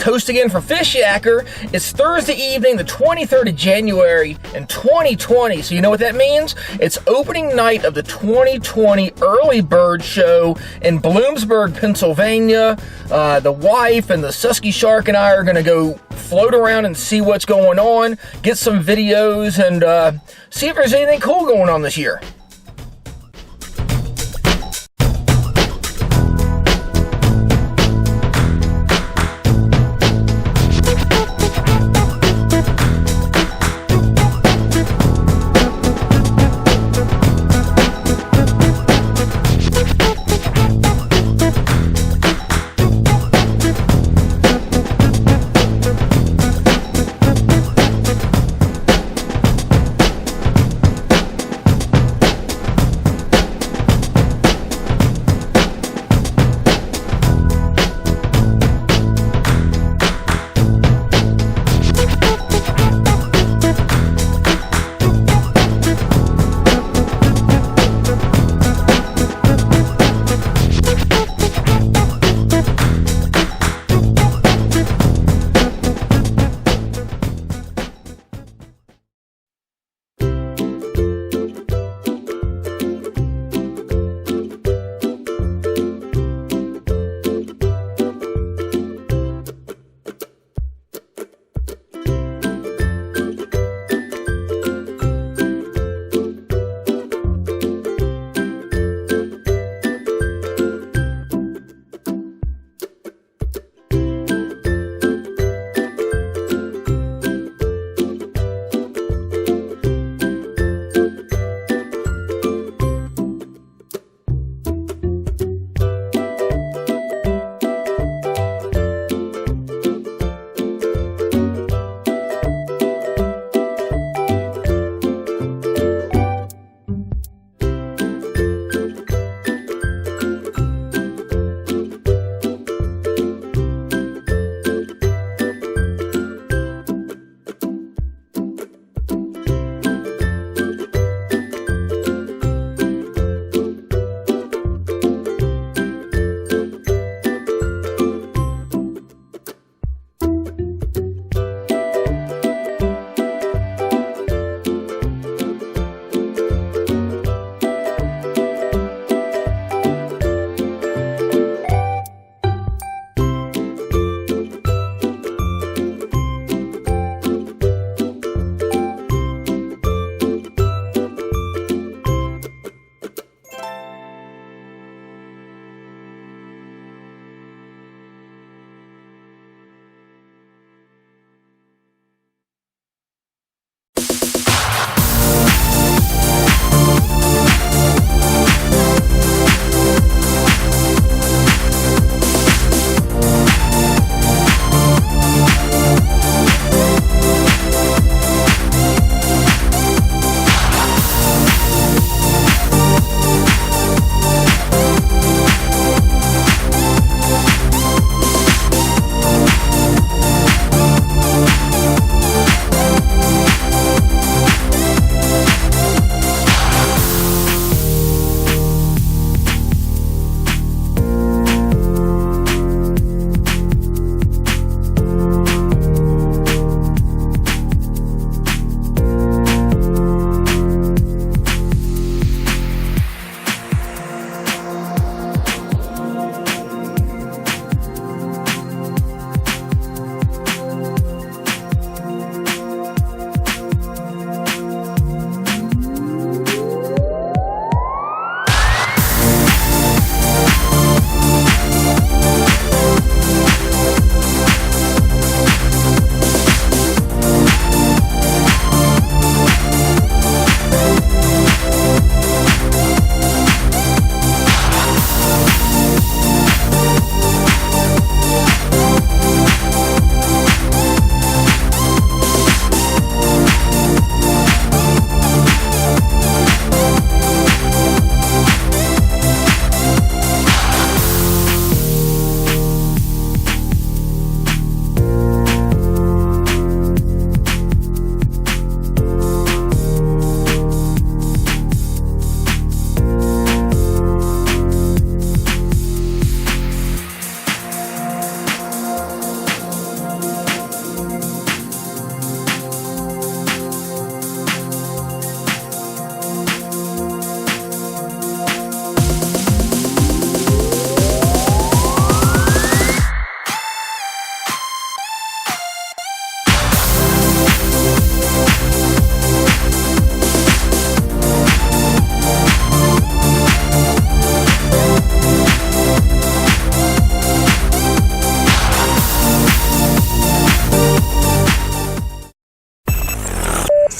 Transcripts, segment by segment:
host again for Fishyaker. It's Thursday evening, the 23rd of January in 2020. So you know what that means? It's opening night of the 2020 Early Bird Show in Bloomsburg, Pennsylvania. The wife and the Susky Shark and I are going to go float around and see what's going on, get some videos, and see if there's anything cool going on this year.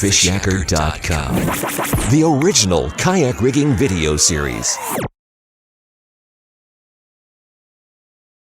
Fishyaker.com. The original kayak rigging video series.